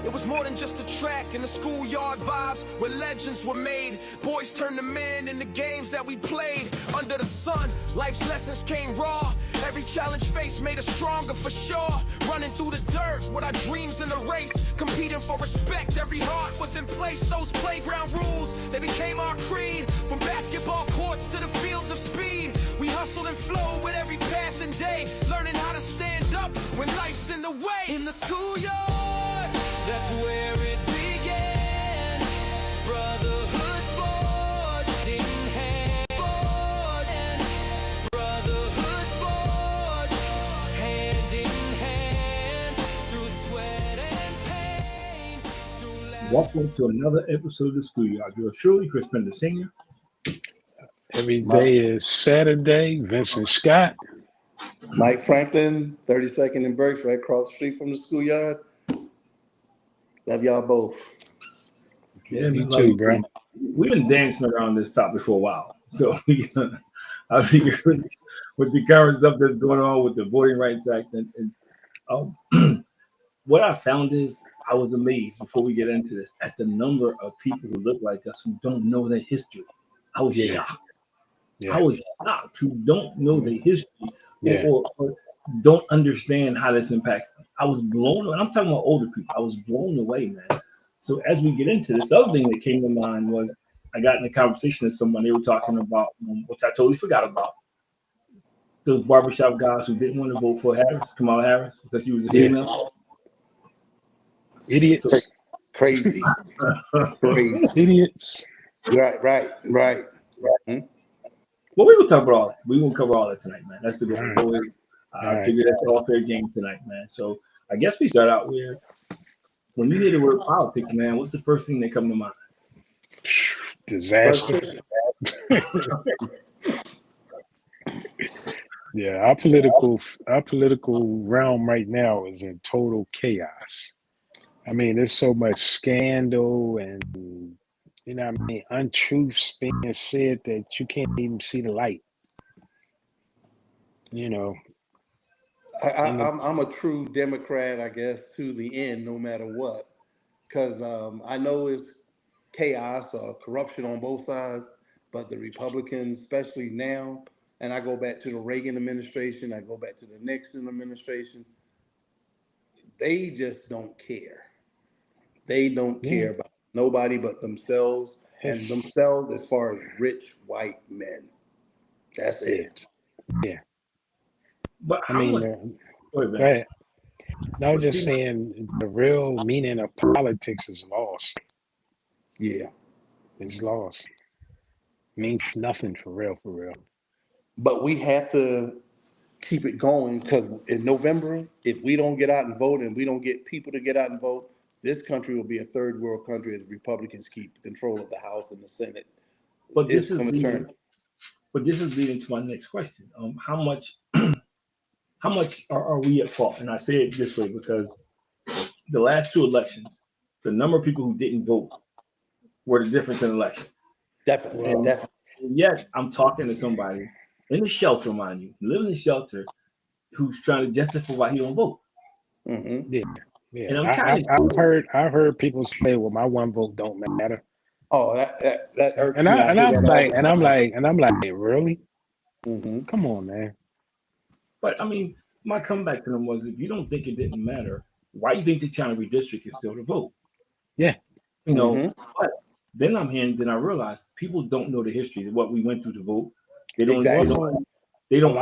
It was more than just a track in the schoolyard vibes where legends were made. Boys turned to men in the games that we played. Under the sun, life's lessons came raw. Every challenge faced made us stronger for sure. Running through the dirt with our dreams in the race. Competing for respect, every heart was in place. Those playground rules, they became our creed. From basketball courts to the fields of speed, we hustled and flowed with every passing day. Learning how to stand up when life's in the way. In the schoolyard, that's where it began. Brotherhood forged in hand. Brotherhood forged hand in hand. Through sweat and pain. Welcome to another episode of the Schoolyard. Yours truly, Chris Pender Sr. Every day is Saturday. Vincent Scott. Mike Franklin, 32nd and Burks, right across the street from the schoolyard. Love y'all both. Yeah, me too, bro. We've been dancing around this topic for a while. So I figured with the current stuff that's going on with the Voting Rights Act, and what I found is I was amazed before we get into this at the number of people who look like us who don't know their history. I was shocked. Yeah. I was shocked who don't know the history or don't understand how this impacts them. I was blown away. I'm talking about older people. I was blown away, man. So as we get into this, other thing that came to mind was I got in a conversation with someone. They were talking about, which I totally forgot about, those barbershop guys who didn't want to vote for Kamala Harris, because she was a female. Idiots. So, crazy. Crazy. Idiots. Right. Mm-hmm. Well, we will talk about all that. We will cover all that tonight, man. That's the goal. Right. I figured that's all fair game tonight, man. So I guess we start out with, when you hear the word politics, man, what's the first thing that come to mind? Disaster. Yeah, our political realm right now is in total chaos. I mean, there's so much scandal and untruths being said that you can't even see the light. I'm a true Democrat, I guess, to the end, no matter what, because I know it's chaos or corruption on both sides, but the Republicans, especially now, and I go back to the Reagan administration, I go back to the Nixon administration, they just don't care. They don't care about nobody but themselves, and themselves as far as rich white men. That's it. Yeah. But I mean, go ahead. No, I'm just saying the real meaning of politics is lost. Yeah. It's lost. It means nothing for real. But we have to keep it going, because in November, if we don't get out and vote and we don't get people to get out and vote, this country will be a third world country as Republicans keep control of the House and the Senate. But this is leading to my next question. How much are we at fault? And I say it this way because the last two elections, the number of people who didn't vote were the difference in election. Definitely. And yet I'm talking to somebody in the shelter, mind you, living in the shelter, who's trying to justify why he don't vote. Mm-hmm. Yeah. And I've heard people say, "Well, my one vote don't matter." Oh, that hurts. And I'm like, really? Mm-hmm. Come on, man. But I mean, my comeback to them was, if you don't think it didn't matter, why do you think they're trying to redistrict is still to vote? Yeah. But then I realized people don't know the history of what we went through to vote. They don't know. They don't.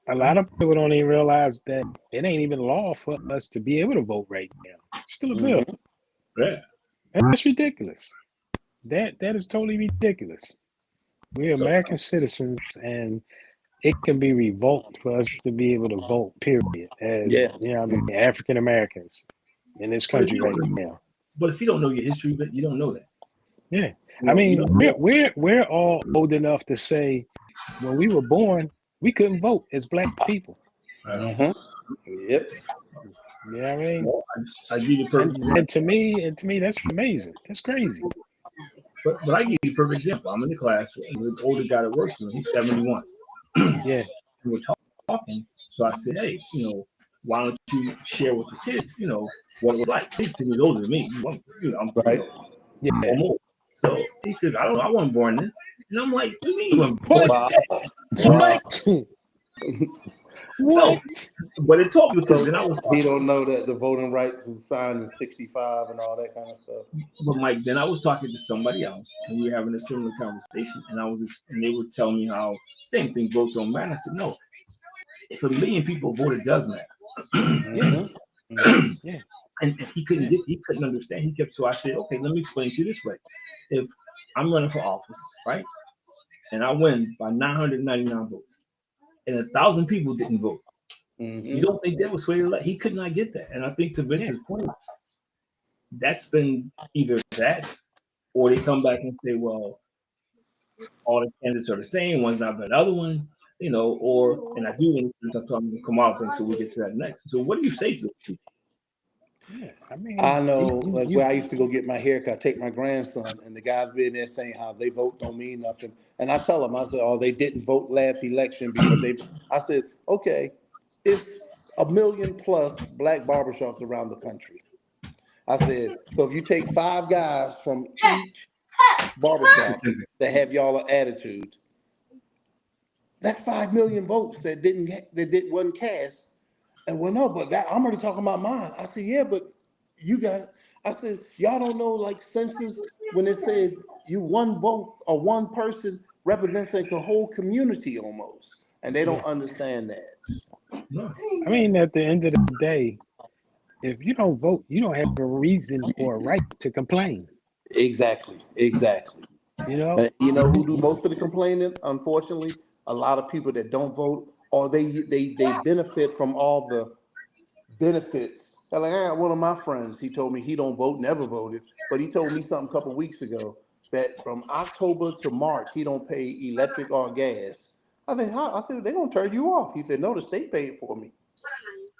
A lot of people don't even realize that it ain't even law for us to be able to vote right now. It's still a bill. Yeah. And that's ridiculous. That is totally ridiculous. We're American citizens, and it can be revoked for us to be able to vote, period. As African Americans in this country right now. But if you don't know your history, but you don't know that. Yeah. I mean, we're all old enough to say, when we were born, we couldn't vote as Black people. Mm-hmm. Yep. Yeah, I mean, I give you the perfect example. And to me, that's amazing. That's crazy. But I give you a perfect example. I'm in the class with an older guy that works with me. He's 71. Yeah. We were talking. So I said, hey, why don't you share with the kids, what it was like? They 10 years older than me. I'm Right. or more. So he says, I don't know, I wasn't born then. And I'm like, what do you mean you weren't What? born Wow. then? What? No, What? but it taught me because then I So was, he don't know that the voting rights was signed in '65 and all that kind of stuff. but Mike, then I was talking to somebody else and we were having a similar conversation and they were telling me how same thing, vote don't matter. I said, no, if a million people vote, it does matter. Yeah. Mm-hmm. Yeah. And he couldn't understand. So I said, okay, let me explain to you this way. If I'm running for office, right, and I win by 999 votes, and 1,000 people didn't vote, you don't think that was sway to He could not get that. And I think to Vince's point, that's been either that, or they come back and say, well, all the candidates are the same. One's not better than the other one, and I do want to talk to come out thing, so we'll get to that next. So what do you say to those people? Yeah. I mean, I know, like you where I used to go get my haircut, take my grandson, and the guys been there saying how they vote don't mean nothing. And I tell them, I said, oh, they didn't vote last election because I said, okay, it's 1 million plus black barbershops around the country. I said, so if you take 5 guys from each barbershop that have y'all an attitude, that's 5 million votes wasn't cast. And well, no, but I'm already talking about mine. I said, yeah, but you got. I said, y'all don't know like census when it said you one vote or one person represents like a whole community almost, and they don't understand that. No. I mean, at the end of the day, if you don't vote, you don't have a reason or a right to complain. Exactly. You know, And you know who do most of the complaining? Unfortunately, a lot of people that don't vote, or they benefit from all the benefits. Like I got one of my friends, he told me he don't vote, never voted, but he told me something a couple of weeks ago that from October to March he don't pay electric or gas. I said, how? I said, they're gonna turn you off. He said, no, the state paid for me.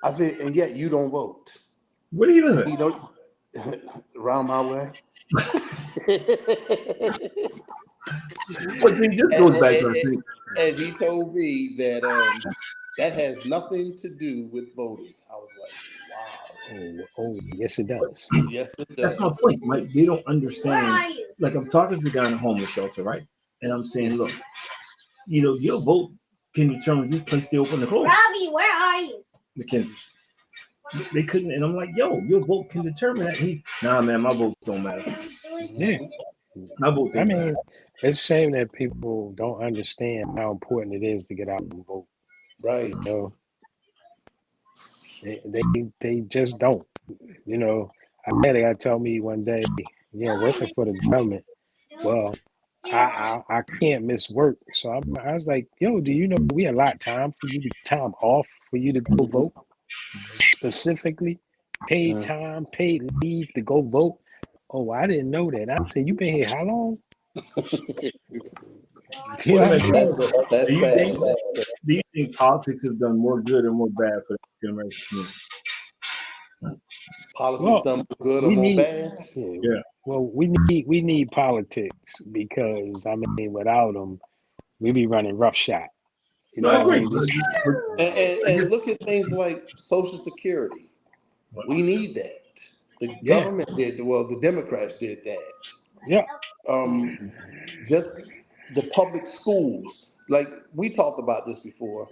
I said, and yet you don't vote. What do you live And you know, around my way. But then this and, goes back to and- the thing. and he told me that that has nothing to do with voting. I was like, oh, yes, it does. wow. Yes, it That's my does. point, Mike. They don't understand. Like I'm talking to the guy in a homeless shelter, right? And I'm saying, look, your vote can determine this place stay open or close. Robbie, where are you? Mackenzie. They couldn't, and I'm like, yo, your vote can determine that. Nah, man, my vote don't matter. Yeah. My vote I don't mean, matter. it's a shame that people don't understand how important it is to get out and vote. Right. You know, they just don't. You know, I had a guy tell me one day, working for the government. Well, I can't miss work, so I was like, yo, do you know we allot time off for you to go vote, specifically paid time, paid leave to go vote? Oh, I didn't know that. I said, you been here how long? You know what I mean? That's Do you sad. think politics has done more good or more bad for the American community? Politics Well, done more good or we more need, bad? Yeah. well, we need politics because I mean, without them, we be running roughshod. You No, know I what I agree. mean? Just And look at things like Social Security. We need that. The yeah, government did well. The Democrats did that. yeah, Just the public schools. Like we talked about this before.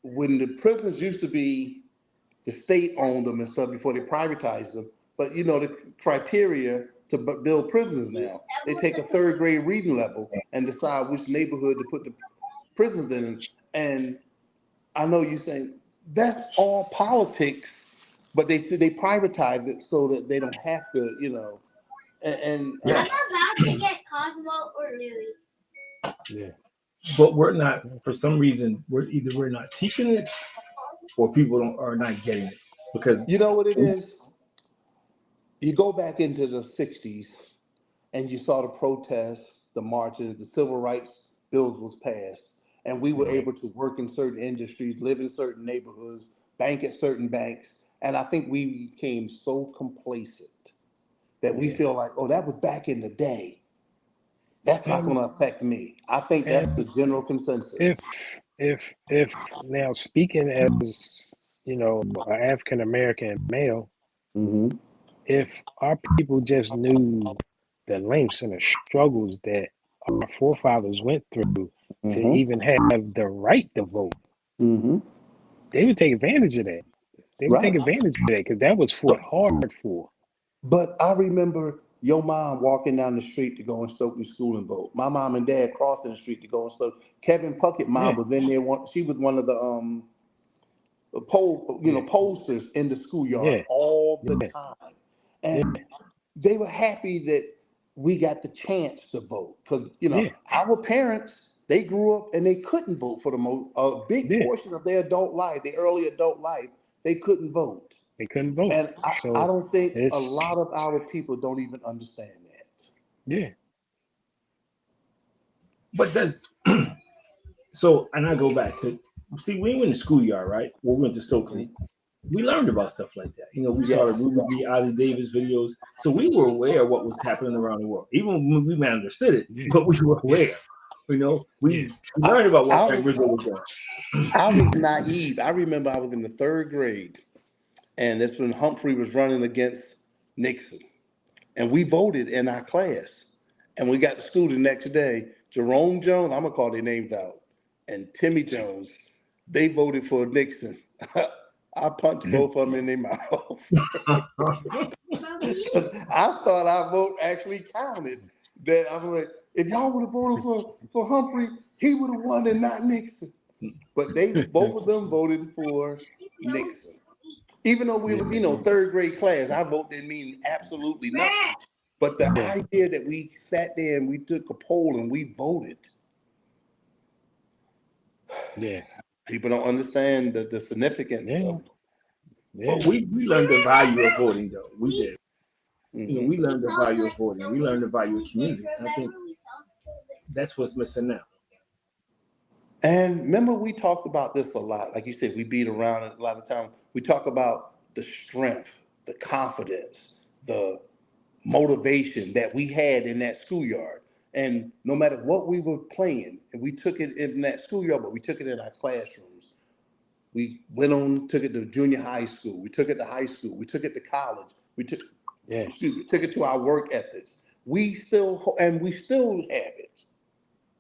When the prisons used to be, the state owned them and stuff before they privatized them. But the criteria to build prisons now, they take a 3rd grade reading level and decide which neighborhood to put the prisons in. And I know you're saying that's all politics, but they privatize it so that they don't have to. And yeah, I'm about to get Cosmo or Lily. yeah. But we're not, for some reason, we're not teaching it, or people are not getting it because you know what it is? You go back into the 60s and you saw the protests, the marches, the civil rights bills was passed, and we were able to work in certain industries, live in certain neighborhoods, bank at certain banks, and I think we became so complacent that we feel like, oh, that was back in the day. That's not going to affect me. I think And that's the general if consensus. if now speaking as an African American male, Mm-hmm. if our people just knew the lengths and the struggles that our forefathers went through to Mm-hmm. even have the right to vote, Mm-hmm. they would take advantage of that. They would take Right. advantage of that because that was fought hard for. But I remember your mom walking down the street to go in Stokely School and vote. My mom and dad crossing the street to go in Stokely. Kevin Puckett mom Yeah, was in there. She was one of the yeah, posters in the schoolyard yeah, all the yeah, time, yeah, and they were happy that we got the chance to vote because yeah, our parents, they grew up and they couldn't vote for the most a big yeah. portion of their adult life, their early adult life, they couldn't vote. They couldn't vote. And I So don't think a it's lot of our people don't even understand that. yeah, But that's so. And I go back to see we went in the schoolyard, right? Well, we went to Stokely. Mhm. We learned about stuff like that. We saw the Yes. Ruby B. Ozzie Davis videos, so we were aware of what was happening around the world, even when we might understood it, yeah, but we were aware. yeah, We I, learned about what I Frank was Rizzo was doing. I was naive. I remember I was in the third grade, and that's when Humphrey was running against Nixon. And we voted in our class. And we got to school the next day. Jerome Jones, I'm gonna call their names out, and Timmy Jones, they voted for Nixon. I punched both of them in their mouth. I thought our vote actually counted. That I was like, if y'all would have voted for Humphrey, he would have won and not Nixon. But they both of them voted for Nixon. Even though we yeah, was, third grade class, our vote didn't mean absolutely nothing. But the yeah, idea that we sat there and we took a poll and we voted, yeah, people don't understand the significance yeah, of. yeah, But we learned the value of voting, though. We did. Mhm. We learned the value of voting. We learned the value of community. I think that's what's missing now. And remember, we talked about this a lot. Like you said, we beat around it a lot of time. We talk about the strength, the confidence, the motivation that we had in that schoolyard. And no matter what we were playing, and we took it in that schoolyard, but we took it in our classrooms. We went on, took it to junior high school. We took it to high school. We took it to college. yeah, Took it to our work ethics. We still have it.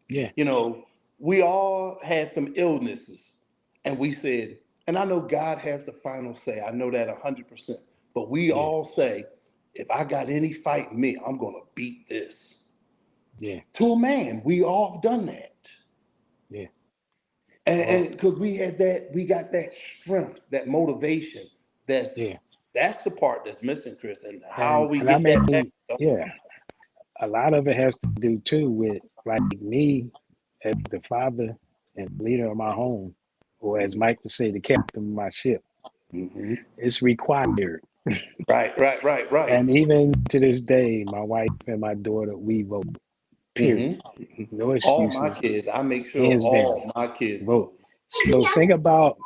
yeah, You know, we all had some illnesses, and we said, and I know God has the final say. I know that 100%. But we yeah, all say, if I got any fight in me, I'm gonna beat this. yeah, To a man, we all have done that. yeah. And Well, because we got that strength, that motivation. yeah, That's the part that's missing, Chris. And how and we I get that back, mean, yeah, a lot of it has to do too with like me as the father and leader of my home, or as Mike would say, the captain of my ship. Mhm. It's required. Right. And even to this day, my wife and my daughter, we vote. Period. hmm No All my excuses. kids, I make sure Hands down. all my kids Vote. vote. So think about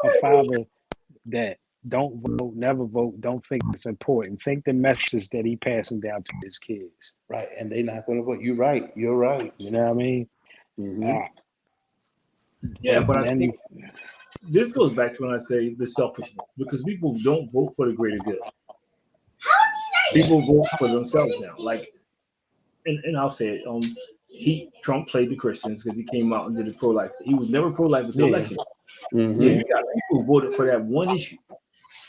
a father that don't vote, never vote, don't think it's important. Think the message that he passing down to his kids. Right, and they're not gonna vote. You're right. You're right. You know what I mean? hmm Uh, Yeah, but and I then think this goes back to when I say the selfishness because people don't vote for the greater good. People vote for themselves now. Like, and I'll say it. Trump played the Christians because he came out and did a pro-life. He was never pro-life until yeah, election. So hmm yeah, you got people who voted for that one issue.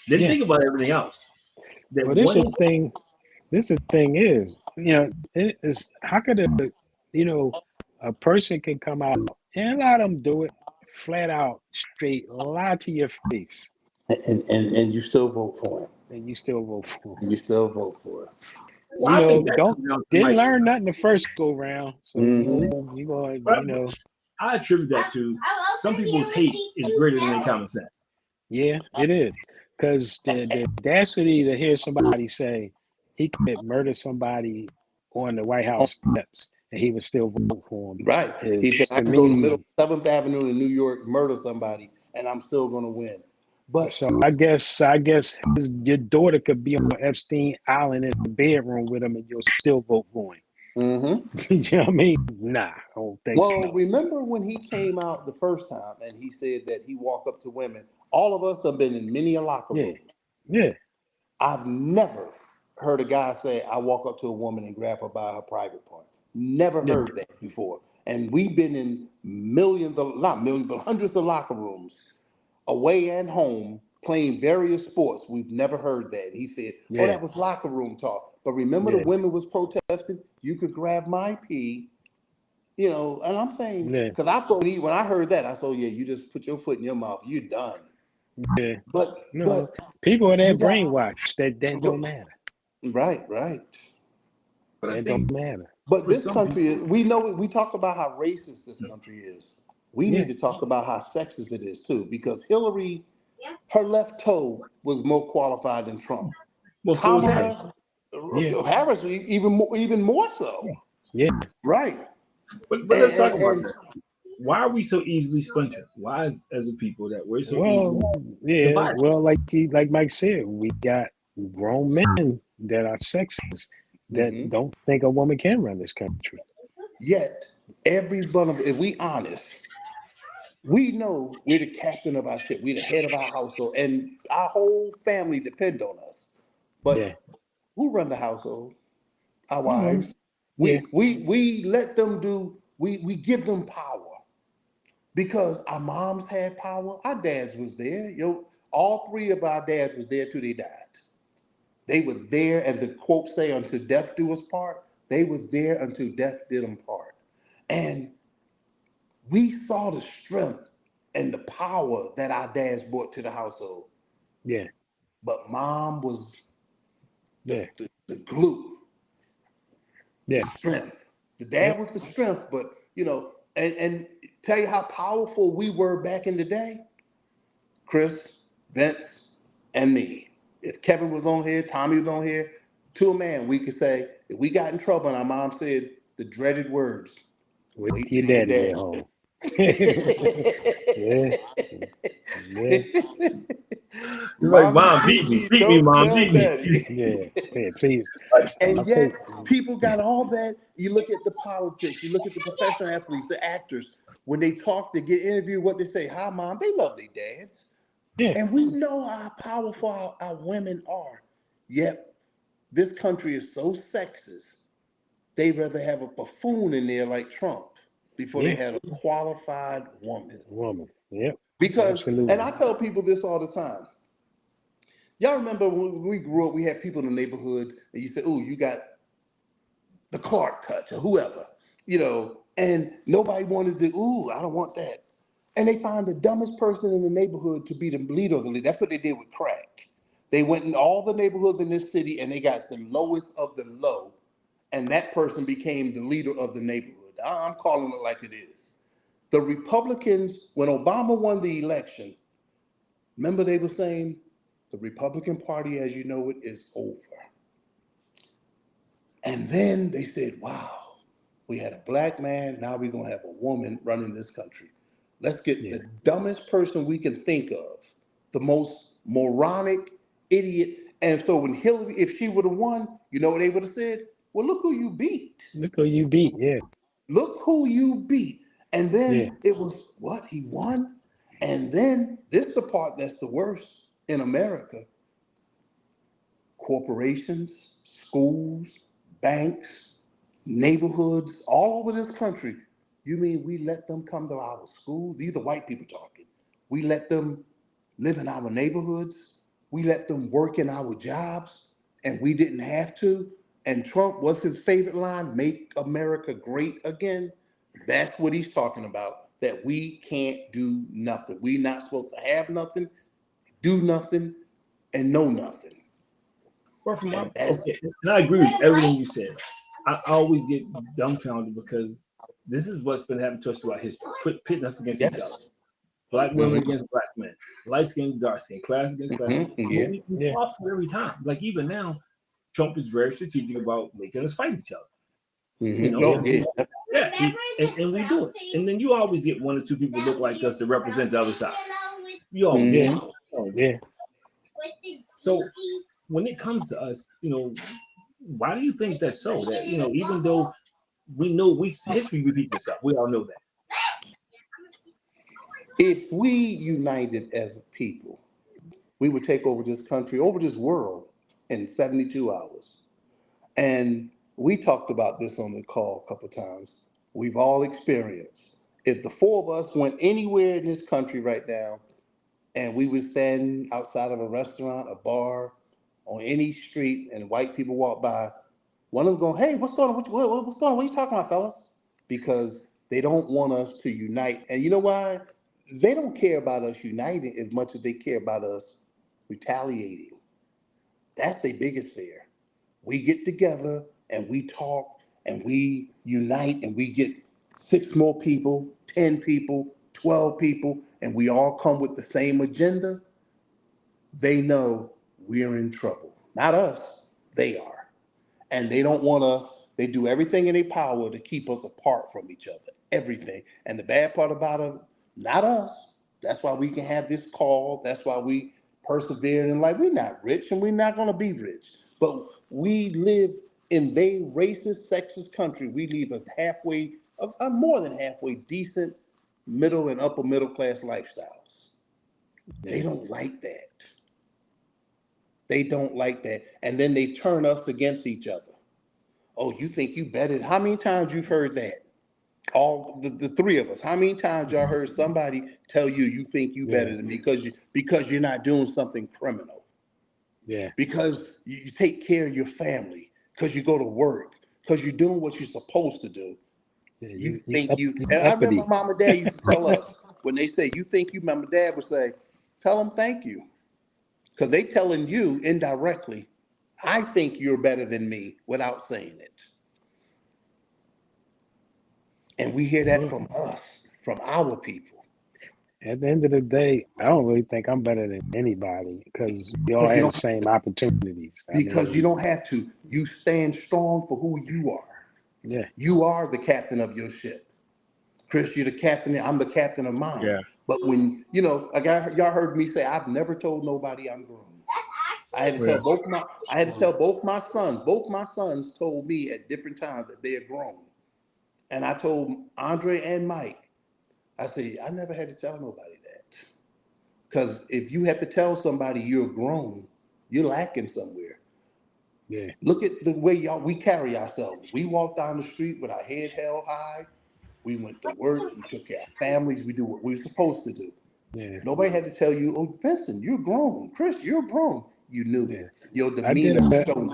Didn't yeah. think about everything else. That Well, one issue. this is the thing is, it is how could a person can come out and a lot of them do it flat out straight lie to your face and you still vote for him. and you still vote for 'em. You still vote for him. Well, I think that Don't comes down to didn't like, learn nothing the first go round, so hmm you gonna but I attribute that to some people's hate is greater than their common sense. yeah, it is because the audacity to hear somebody say he could murder somebody on the White House steps and he would still vote for him Right. He is said I to could go to the middle me. of 7th Avenue in New York, murder somebody, and I'm still gonna win. But So I guess your daughter could be on Epstein Island in the bedroom with him and you'll still vote for him. hmm You know what I mean? Nah, I don't think well, so. remember when he came out the first time and he said that he walked up to women, All of us have been in many a locker Yeah. rooms. Yeah. I've never heard a guy say, I walk up to a woman and grab her by her private part. Never Yeah. heard that before. And we've been in millions of, not millions, but hundreds of locker rooms, away and home, playing various sports. We've never heard that. He said, oh, Yeah. that was locker room talk. But remember the Yeah. women was protesting, you could grab my pee, you know, and I'm saying, Yeah. because I thought when I heard that, I thought, yeah, you just put your foot in your mouth, you're done. Yeah. No, But people are you that got, brainwashed that don't matter. right, right. But I That don't think matter. But for this some country, people, we know, we talk about how racist this country is. We Yeah. need to talk about how sexist it is too, because Hillary, Yeah. her left toe was more qualified than Trump. well, so is Harry. Kamala Yeah. Harris, even more so. Yeah. Right. But And, let's talk and, about and that. Why are we so easily splintered? Why, as a people, that we're so easily Well, yeah. divided? Well, like Mike said, we got grown men that are sexist that mhm. don't think a woman can run this country. Yet, every one of, if we honest, we know we're the captain of our ship, we're the head of our household, and our whole family depend on us. Yeah. But who run the household? Our Well, wives. yeah. We let them do, we give them power because our moms had power, our dads was there. Yo, all three of our dads was there till they died. They were there, as the quote say, until death do us part. They was there until death did them part. And we saw the strength and the power that our dads brought to the household. Yeah. But mom was Yeah. the glue, the Yeah. strength. The dad Yep. was the strength, but you know, and tell you how powerful we were back in the day, Chris, Vince, and me. If Kevin was on here, Tommy was on here, to a man, we could say, if we got in trouble and our mom said the dreaded words, Wait wait till your till your daddy get dad. home. Yeah. Yeah. You're like, Mommy Mom, beat beat me, me, don't Mom, tell beat me. daddy. Yeah. Yeah. Please. And I'll tell yet, you. people got all that. You look at the politics, you look at the professional athletes, the actors. When they talk, they get interviewed, what they say, hi, mom, they love their dads. Yeah. And we know how powerful our women are. Yet, this country is so sexist, they'd rather have a buffoon in there like Trump before they Yeah. had a qualified woman. Woman. Yep. Because, and Absolutely. I tell people this all the time. Y'all remember when we grew up, we had people in the neighborhood, and you said, oh, you got the Clark touch or whoever, you know, and nobody wanted to, ooh, I don't want that. And they found the dumbest person in the neighborhood to be the leader of the league. That's what they did with crack. They went in all the neighborhoods in this city and they got the lowest of the low. And that person became the leader of the neighborhood. I'm calling it like it is. The Republicans, when Obama won the election, remember they were saying the Republican Party, as you know it, is over. And then they said, wow, we had a black man, now we're going to have a woman running this country. Let's get Yeah. the dumbest person we can think of, the most moronic idiot. And so when Hillary, if she would have won, you know what they would have said? Well, look who you beat. Look who you beat. Yeah. Look who you beat. And Yeah. then it was, what, he won? And then this is the part that's the worst in America. Corporations, schools, banks, neighborhoods all over this country. You mean we let them come to our school? These are white people talking. We let them live in our neighborhoods. We let them work in our jobs and we didn't have to. And Trump, was his favorite line, make America great again? That's what he's talking about, that we can't do nothing. We're not supposed to have nothing, do nothing, and know nothing. Well, from my And that's, okay, and I agree with everything you said. I always get dumbfounded because this is what's been happening to us throughout history, pitting us against each other. yes. Black women Mm-hmm. against black men, light skin, dark skin, class against class. Mm-hmm. But Yeah. we Yeah. fought for it every time. Like even now, Trump is very strategic about making us fight each other. You Mm-hmm. know, Yeah. Oh, yeah. and we do it. And then you always get one or two people look like us to represent the other side. You always Yeah. get. Mm-hmm. Yeah. So when it comes to us, why do you think that's so? That even though we know history repeats itself, we all know that. If we united as people, we would take over this country, over this world in 72 hours. And we talked about this on the call a couple of times. We've all experienced. If the four of us went anywhere in this country right now and we would stand outside of a restaurant, a bar, on any street, and white people walk by, one of them going, "Hey, what's going on? What's going on? What are you talking about, fellas?" Because they don't want us to unite. And you know why? They don't care about us uniting as much as they care about us retaliating. That's their biggest fear. We get together and we talk and we unite and we get 6 more people, 10 people, 12 people, and we all come with the same agenda. They know we're in trouble. Not us, they are. And they don't want us, they do everything in their power to keep us apart from each other. Everything. And the bad part about it, not us. That's why we can have this call. That's why we persevere in life. We're not rich and we're not going to be rich. But we live in a racist, sexist country. We live a halfway, more than halfway decent middle and upper middle class lifestyles. They don't like that. They don't like that. And then they turn us against each other. Oh, you think you better? How many times you've heard that? All the three of us. How many times y'all heard somebody tell you you think you better than me because you're not doing something criminal? Yeah. Because you take care of your family, because you go to work, because you're doing what you're supposed to do. Yeah, You think you. And I equity. remember mom and dad used to tell us when they say you think you. Mom and dad would say, "Tell them thank you," because they telling you indirectly, "I think you're better than me," without saying it. And we hear that from us, from our people. At the end of the day, I don't really think I'm better than anybody because we all Because you have the don't, same opportunities. because you don't have to. You stand strong for who you are. Yeah. You are the captain of your ship. Chris, you're the captain. I'm the captain of mine. Yeah. But when, like y'all heard me say, I've never told nobody I'm grown. I had to tell both my sons. Both my sons told me at different times that they are grown. And I told Andre and Mike, I said, I never had to tell nobody that. Because if you have to tell somebody you're grown, you're lacking somewhere. Yeah. Look at the way we carry ourselves. We walk down the street with our head held high. We went to work. We took care of families. We do what we were supposed to do. Yeah. Nobody had to tell you, "Oh, Vincent, you're grown. Chris, you're grown." You knew Yeah. it. Your I did demeanor showed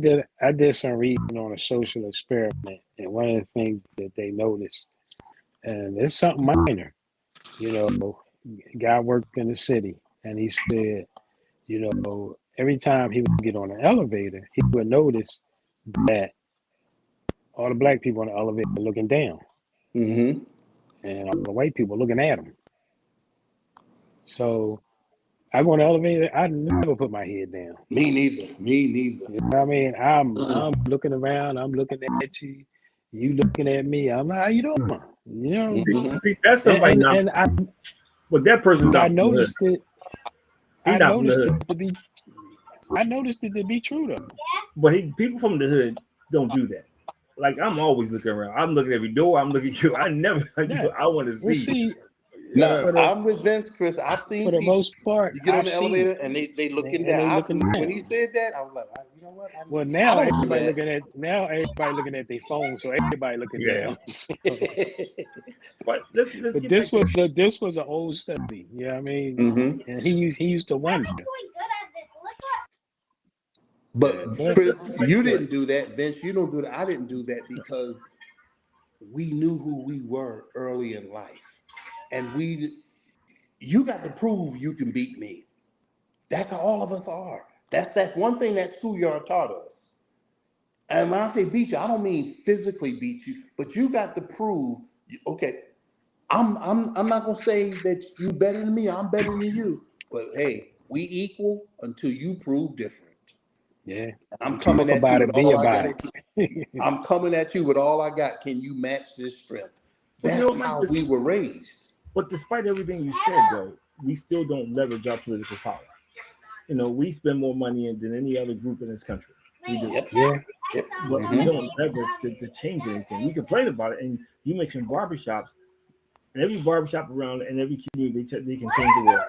it. I did some reading on a social experiment, and one of the things that they noticed, and it's something minor, guy worked in the city, and he said, every time he would get on an elevator, he would notice that all the black people on the elevator were looking down, Mm-hmm. and all the white people looking at him. So I go on the elevator, I never put my head down. Me neither. You know what I mean? I'm looking around, I'm looking at you, you looking at me. I'm like, how you doing? Mm-hmm. See, that's somebody not. And But that person's I not from the hood. noticed it. He's not from the hood. I noticed it to be true though. But people from the hood don't do that. Like I'm always looking around. I'm looking at every door. I'm looking at you. I never. I want to see. Well, see, No, I'm with Vince, Chris. I've seen for the people. most part, You get on I've the seen elevator it, and they looking and they down. looking down. When he said that, I was like, you know what? Well, I now don't do everybody that. everybody looking at their phone, so everybody looking down. So. But let's But get this back this was an old study. You know what I mean? Mm-hmm. And he used to wonder. But Yeah, Chris, you didn't do that. Vince, you don't do that. I didn't do that because we knew who we were early in life, and you got to prove you can beat me. That's how all of us are. That's one thing that schoolyard taught us. And when I say beat you, I don't mean physically beat you, but you got to prove. Okay, I'm not gonna say that you better than me. I'm better than you. But hey, we equal until you prove different. yeah. I'm Talk coming at you about with it, be all I about got. it. I'm coming at you with all I got. Can you match this strength? But That's how we were raised. But despite everything you said, though, we still don't leverage our political power. We spend more money than any other group in this country. We do. Yep. Yeah. Yep. But we don't leverage to change anything. We complain about it. And you mentioned barbershops. And every barbershop around in every community, they can change the world.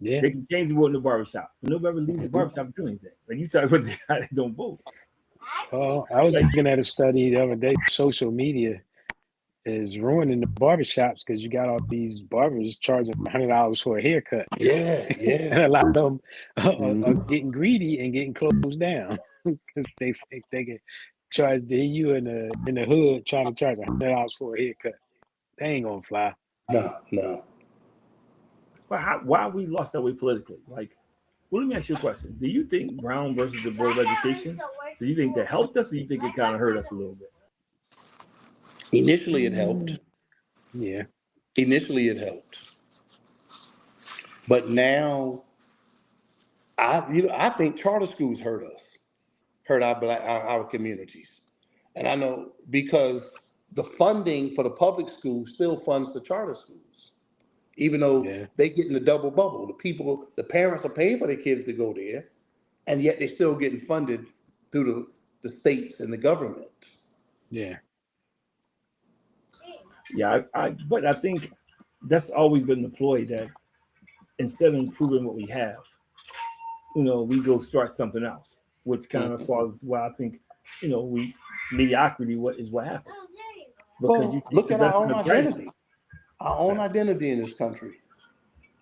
Yeah. They can change the world in the barbershop. But nobody ever leaves the barbershop to do anything. Like you talk about the guy that don't vote. I was looking at a study the other day. Social media is ruining the barbershops because you got all these barbers charging $100 for a haircut. Yeah, yeah. And a lot of them are getting greedy and getting closed down because they think they can charge you in the hood trying to charge $100 for a haircut. They ain't gonna fly. No. But why we lost that way politically? Like, well, let me ask you a question. Do you think Brown versus the Board of Education, do you think that helped us, or do you think it kind of hurt us a little bit? Initially, it helped. Yeah. Initially, it helped. But now, I think charter schools hurt us, hurt our communities, and I know because the funding for the public schools still funds the charter schools, even though they get in the double bubble. The parents are paying for their kids to go there, and yet they're still getting funded through the states and the government. Yeah. Yeah, but I think that's always been the ploy that instead of improving what we have, we go start something else, which kind of falls where I think, mediocrity is what happens. Because look at our own identity. Our own identity in this country.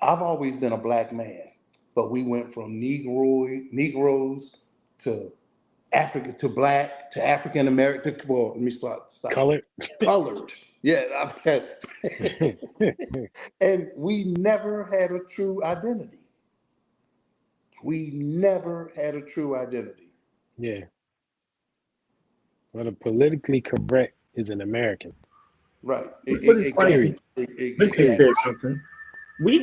I've always been a black man, but we went from Negroes to Africa to black to African American. Well, let me start. Colored. Yeah, and we never had a true identity. Yeah. Well, the politically correct is an American. Right. But it's funny. Vincent said something. We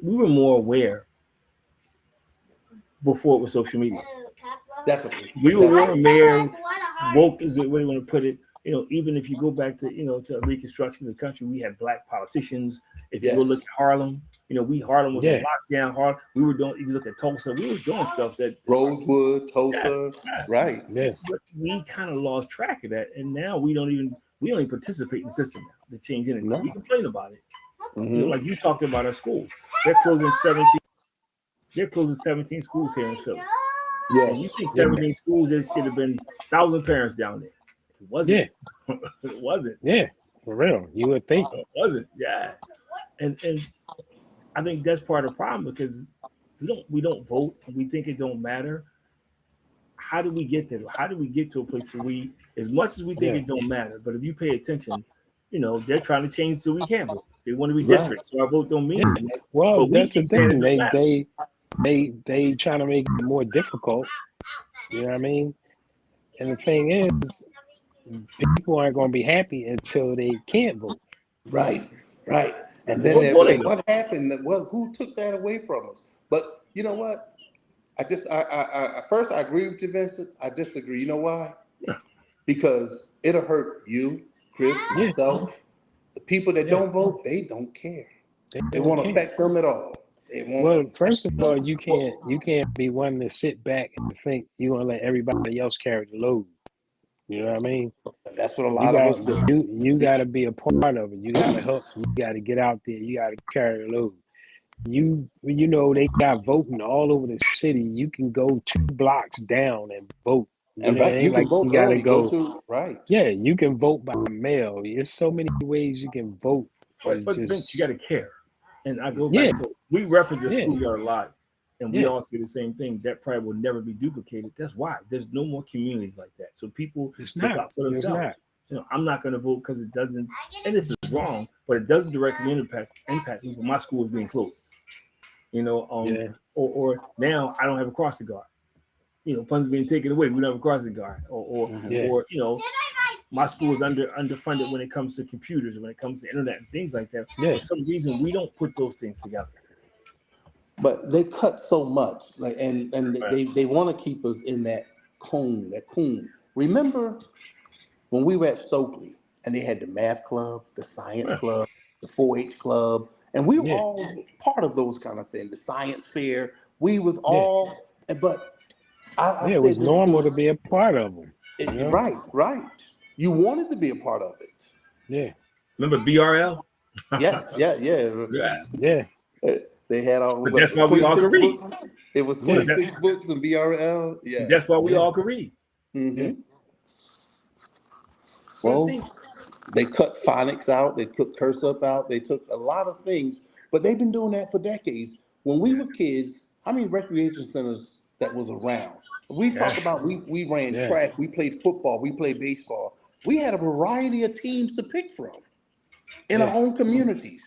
were more aware before it was social media. Definitely. We were more aware. Woke is the way you want to put it. Even if you go back to to Reconstruction of the country, we had black politicians. If you go look at Harlem, Harlem was on lockdown. Harlem, we were doing. If you look at Tulsa, we were doing stuff that Rosewood, Tulsa, right? Yeah. But we kind of lost track of that, and now we don't even participate in the system now. The change in it. No. We complain about it. Like you talked about our schools. They're closing 17. They're closing 17 schools here in Philly. Yeah. And you think 17 schools? There should have been 1,000 parents down there. It wasn't. Yeah. It wasn't. Yeah, for real. You would think. It wasn't. Yeah. And I think that's part of the problem because we don't vote and we think it don't matter. How do we get there? How do we get to a place where we, as much as we think it don't matter, but if you pay attention, they're trying to change so we can't vote. They want to be districts, so our vote don't mean anything. Well, that's the thing. They trying to make it more difficult. You know what I mean? And the thing is, people aren't going to be happy until they can't vote. Right. And then they're like, what happened? Well, who took that away from us? But you know what? First I agree with you, Vincent. I disagree. You know why? Because it'll hurt you, Chris, myself. The people that don't vote, they don't care. They won't affect them at all. Well, first of all, you can't be one to sit back and think you're gonna let everybody else carry the load. You know what I mean? That's what a lot of us do. You got to be a part of it. You got to help. You got to get out there. You got to carry the load. They got voting all over the city. You can go 2 blocks down and vote. You can vote. You got to go. Right. Yeah, you can vote by mail. There's so many ways you can vote. But Vince, you got to care. And I go back to, we reference the schoolyard a lot, and we all say the same thing. That probably will never be duplicated. That's why there's no more communities like that. So people look out for themselves. I'm not going to vote because it doesn't, and this is wrong, but it doesn't directly impact me. But my school is being closed. Or now I don't have a crossing guard. Funds being taken away. We don't have a crossing guard. Or my school is underfunded when it comes to computers, when it comes to internet and things like that. For some reason, we don't put those things together. But they cut so much, and they want to keep us in that cone. Remember when we were at Stokely and they had the math club, the science club, the 4-H club, and we were all part of those kind of things. The science fair, we was all, but it was normal to be a part of them. Right. You wanted to be a part of it. Yeah. Remember BRL? Yes, yeah. Yeah. They had all. But that's why we all could read. Books. It was Yeah. 26 books in BRL. Yeah, That's why we all could read. Mm-hmm. Well, Well, they cut phonics out. They took curse up out. They took a lot of things, but they've been doing that for decades. When we were kids, how many recreation centers that was around? We talk about we ran Yeah. track, we played football, we played baseball. We had a variety of teams to pick from in our own communities.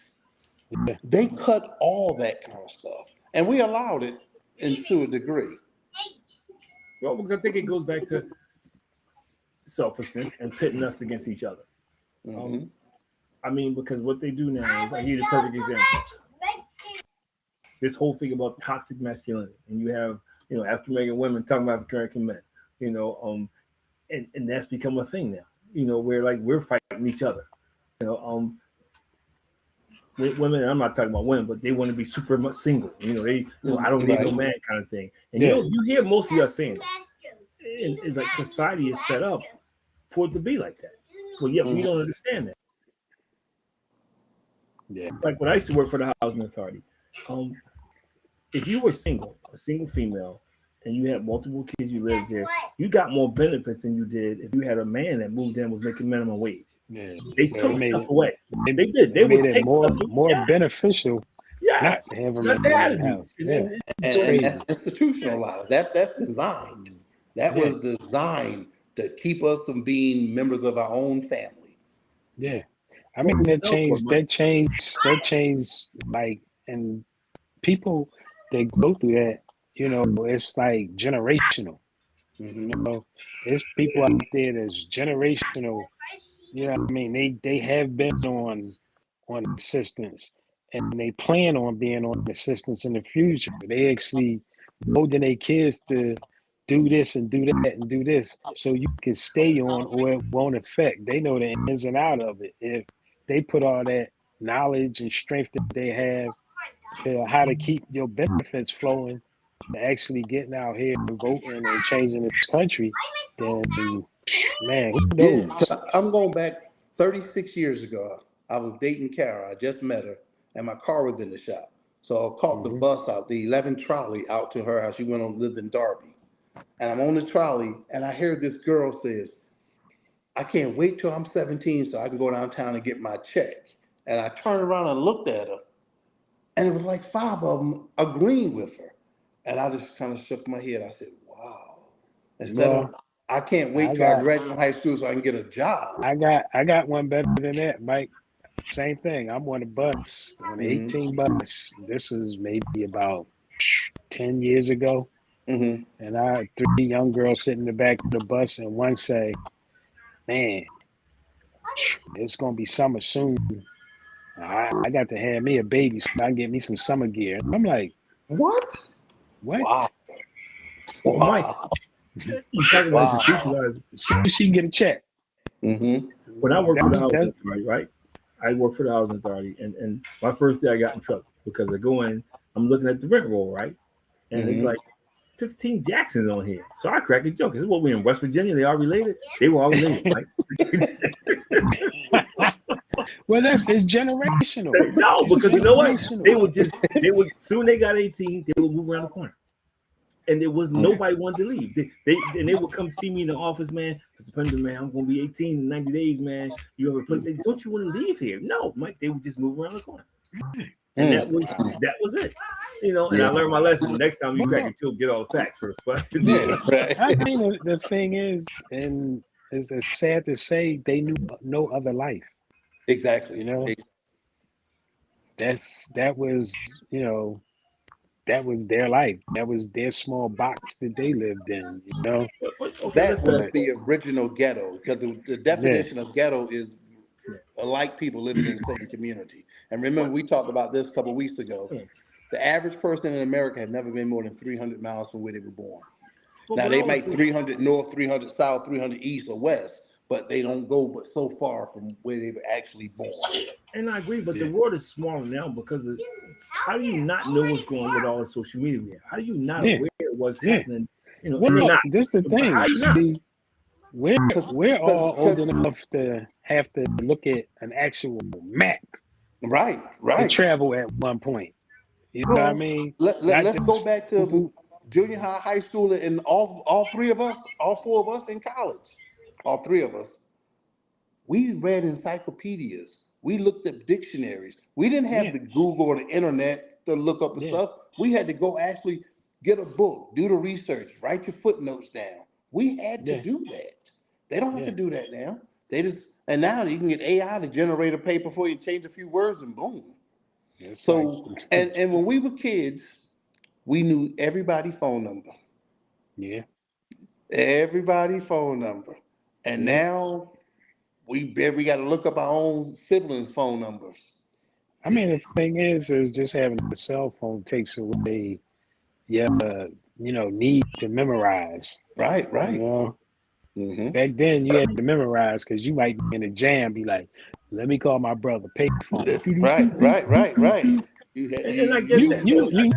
Yeah. They cut all that kind of stuff, and we allowed it to a degree. well, because I think it goes back to selfishness and pitting us against each other. Mm-hmm. I mean, because what they do now is, I give you the perfect example. This whole thing about toxic masculinity, and you have, African American women talking about African American men, and that's become a thing now. Where like we're fighting each other. Women, and I'm not talking about women, but they want to be super much single. I don't need no man kind of thing. And you hear most of us saying that. It's like society is set up for it to be like that. Well, yeah, we don't understand that. Yeah. Like when I used to work for the housing authority, if you were a single female, and you had multiple kids, you lived there, you got more benefits than you did if you had a man that moved in was making minimum wage. Yeah. They took stuff away. They did. They would made take it more stuff beneficial. Not to have them in the house. And that's institutionalized. That's designed. That was designed to keep us from being members of our own family. Yeah. I mean, that changed, like, and people that go through that, it's like generational. It's people out there that's generational. I mean, they have been on assistance, and they plan on being on assistance in the future. They actually molding their kids to do this and do that and do this, so you can stay on, or it won't affect. They know the ins and out of it. If they put all that knowledge and strength that they have to how to keep your benefits flowing, to actually getting out here and voting and changing this country, then man, who knows? I'm going back 36 years ago. I was dating Kara. I just met her, and my car was in the shop. So I caught the bus out, the 11 trolley out to her house. She lived in Darby. And I'm on the trolley, and I hear this girl says, I can't wait till I'm 17 so I can go downtown and get my check. And I turned around and looked at her, and it was like 5 of them agreeing with her. And I just kind of shook my head. I said, wow. Instead of, I can't wait till I graduate high school so I can get a job. I got one better than that, Mike. Same thing. I'm on a bus, on the 18 bus. This was maybe about 10 years ago. And I had 3 young girls sitting in the back of the bus, and one say, man, it's going to be summer soon. I got to have me a baby so I can get me some summer gear. And I'm like, what? Wow. Mike, you talking about institutionalized. So she can get a check. When I worked for the housing authority, right? I worked for the housing authority, and my first day I got in trouble because I go in, I'm looking at the rent roll, right? And it's like 15 Jacksons on here. So I crack a joke. This is what we're in West Virginia. They are related. They were all related, right? Well, it's generational. No, because you know what? Soon they got 18, they would move around the corner. And there was nobody wanted to leave. They would come see me in the office, man. Mr. Pender, man, I'm gonna be 18 in 90 days, man. You have a place? Don't you want to leave here? No, Mike. They would just move around the corner. And that was it. And I learned my lesson. Next time you crack a joke, get all the facts first. But I mean, the thing is, and it's sad to say, they knew no other life. Exactly. That was their life. That was their small box that they lived in. That was the original ghetto, because the definition of ghetto is alike people living in the same community. And remember, we talked about this a couple of weeks ago. The average person in America had never been more than 300 miles from where they were born. Now, they might 300 north, 300 south, 300 east or west, but they don't go but so far from where they were actually born. And I agree, but the world is smaller now because of how do you not know what's going on with all the social media? How do you not aware of what's happening? Well, this is the thing. we're all old enough to have to look at an actual map Right, to right. travel at one point. You know what I Well, mean? let's Not go just back boop, to boop. junior high, high school, and all three of us, all four of us in college, all three of us. We read encyclopedias. We looked at dictionaries. We didn't have Yeah, the Google or the internet to look up the yeah, stuff. We had to go actually get a book, do the research, write your footnotes down. We had to yeah, do that. They don't have to yeah. do that now. They just, and now you can get AI to generate a paper for you, change a few words, and boom. It's like, So, and when we were kids, we knew everybody's phone number, yeah, everybody's phone number. And yeah. now we got to look up our own siblings' phone numbers. I mean, the thing is just having a cell phone takes away your, need to memorize. Right, You right. know, Hmm. back then you had to memorize because you might be in a jam, be like, let me call my brother, pay phone. Right, right, right, right. And I get that, You,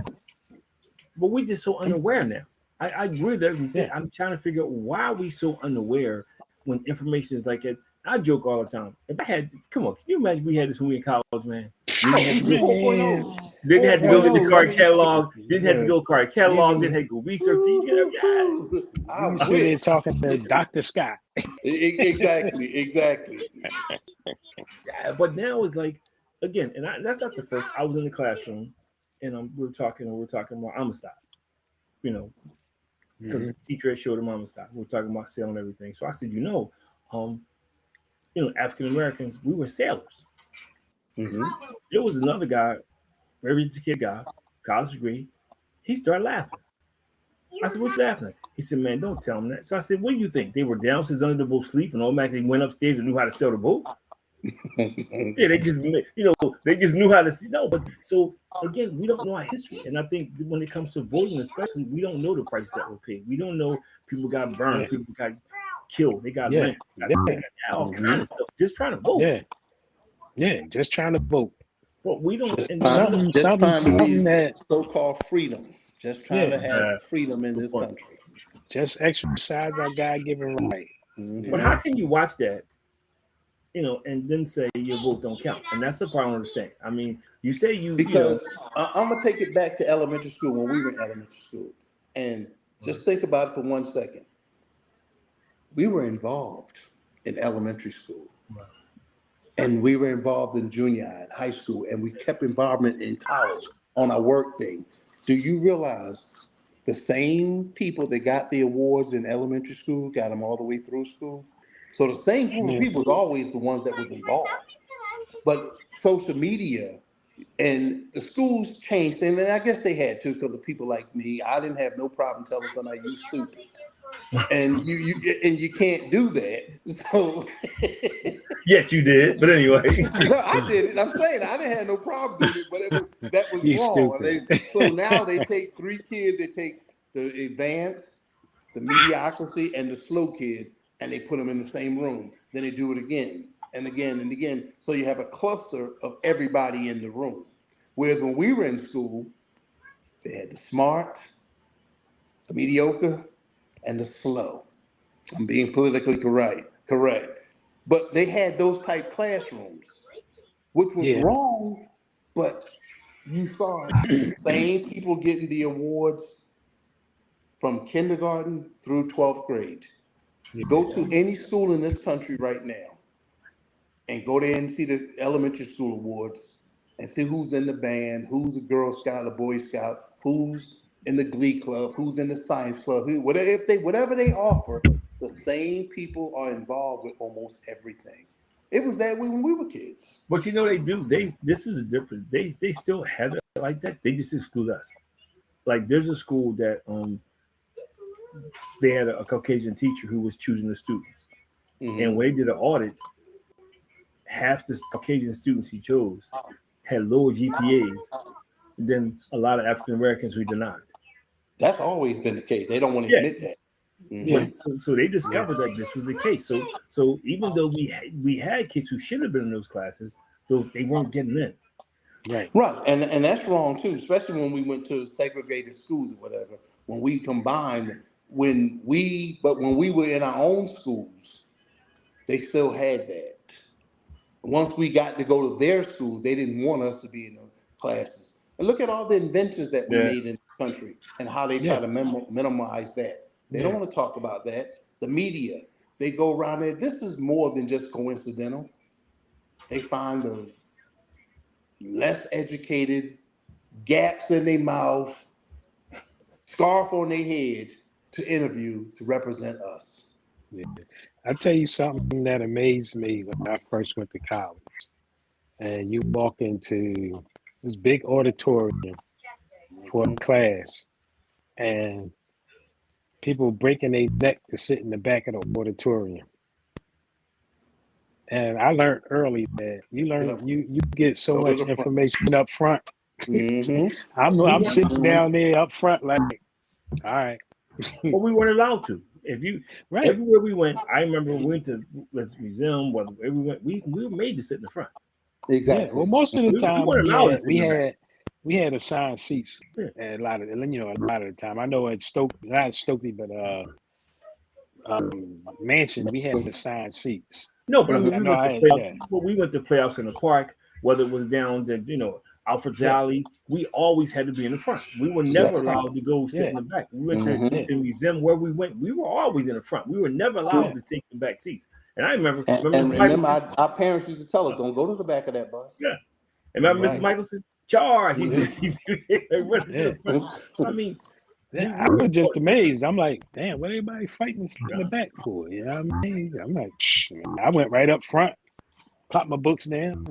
but we're just so unaware now. I agree with everything you said. yeah, I'm trying to figure out why are we so unaware when information is like it. I joke all the time. If I had, come on, can you imagine we had this when we were in college, man? We didn't have to go, 4.0. didn't have to go to the 4.0. I card mean, catalog, didn't have to yeah. go card You catalog, didn't can, have to go research. You can, yeah. I you can sit there wish. talking to Dr. Scott. Exactly, exactly. Yeah, but now it's like, again, and that's not the first. I was in the classroom, and we're talking about Amistad, you know, because the teacher had showed him Amistad. We're talking about sailing and everything. So I said, um, African Americans, we were sailors. Hmm. There was another guy, very educated guy, college degree. He started laughing. I said, "What you laughing at?" He said, "Man, don't tell him that." So I said, "What do you think? They were downstairs under the boat sleep and automatically went upstairs and knew how to sail the boat?" Yeah, they just they just knew how to see. No, but so again, we don't know our history, and I think when it comes to voting, especially, we don't know the price that were paid. We don't know people got burned, Yeah, people got killed, they got yeah, lynched, they yeah, got all kind of stuff just trying to vote. yeah, yeah. Just trying to vote. But we don't. Just And trying, Something, just something, trying to something be that, so-called freedom. Just trying yeah, to have freedom in good this point. country. just exercise our God-given right. You But Hmm. how know, can you watch that, and then say your vote don't count? And that's the part I don't understand. I mean, you say Because I'm gonna take it back to elementary school when we were in elementary school, and just think about it for 1 second. We were involved in elementary school, and we were involved in junior high and high school, and we kept involvement in college on our work thing. Do you realize the same people that got the awards in elementary school got them all the way through school? So the same group of yeah, people is always the ones that was involved. But social media and the schools changed things, and I guess they had to because of people like me. I didn't have no problem telling somebody you stupid, and you can't do that. So yes, you did. But anyway, no, I did it. I'm saying I didn't have no problem doing it, but that was you wrong. stupid. So now they take three kids. They take the advanced, the mediocrity, and the slow kid, and they put them in the same room. Then they do it again and again and again. So you have a cluster of everybody in the room. Whereas when we were in school, they had the smart, the mediocre, and the slow. I'm being politically correct. But they had those type classrooms, which was Yeah, wrong, but you saw the same people getting the awards from kindergarten through 12th grade. Go yeah, to any school in this country right now and go there and see the elementary school awards and see who's in the band, who's a Girl Scout, a Boy Scout, who's in the Glee Club, who's in the Science Club, whatever they offer, the same people are involved with almost everything. It was that way when we were kids. but they do. This is a difference. They still have it like that. They just exclude us. Like there's a school that they had a Caucasian teacher who was choosing the students, and Mm-hmm. when they did an audit, half the Caucasian students he chose had lower GPAs than a lot of African Americans who did not. That's always been the case. They don't want to Yeah, admit that. yeah, Mm-hmm. but so they yeah, discovered that this was the case. So even though we had kids who should have been in those classes, those they weren't getting in. right. Right, and that's wrong too, especially when we went to segregated schools or whatever. When we combined when we were in our own schools, they still had that. Once we got to go to their schools, they didn't want us to be in the classes. And look at all the inventions that we Yeah. made in the country and how they try Yeah. to minimize that. They Yeah. don't want to talk about that. The media, they go around there. This is more than just coincidental. They find the less educated, gaps in their mouth, scarf on their head to interview to represent us. Yeah. I tell you something that amazed me when I first went to college. And you walk into this big auditorium for a class, and people breaking their neck to sit in the back of the auditorium. And I learned early that you get so Go to much the front. information up front. Mm-hmm. I'm sitting Mhm. down there up front like, all right, But we weren't allowed to. If you right. everywhere we went, I remember we went to let's museum, wherever we went, we were made to sit in the front. Yeah. Well, Exactly. most of the We time weren't allowed to sit in the back. we had assigned seats Yeah. a lot of the time. I know at not Stokely, but Mansion, we had assigned seats. No, but I mean, I we know went I to had, play. yeah. Well, we went to playoffs in the park, whether it was down to Alfred's Yeah. Alley. We always had to be in the front. We were Yeah. never allowed to go sit Yeah. in the back. We went Mhm. to the museum where we went. We were always in the front. We were never allowed Yeah. to take the back seats. And I remember And Mr. remember, Michelson. our parents used to tell us, "Don't go to the back of that bus." Yeah. And remember Mr. Right. Michelson? Charge. He Yeah. went to Yeah. the front. I mean, Yeah, we I were was just taught- amazed. I'm like, damn, what everybody fighting in the back for? You know what I mean? I'm like, I went right up front, popped my books down.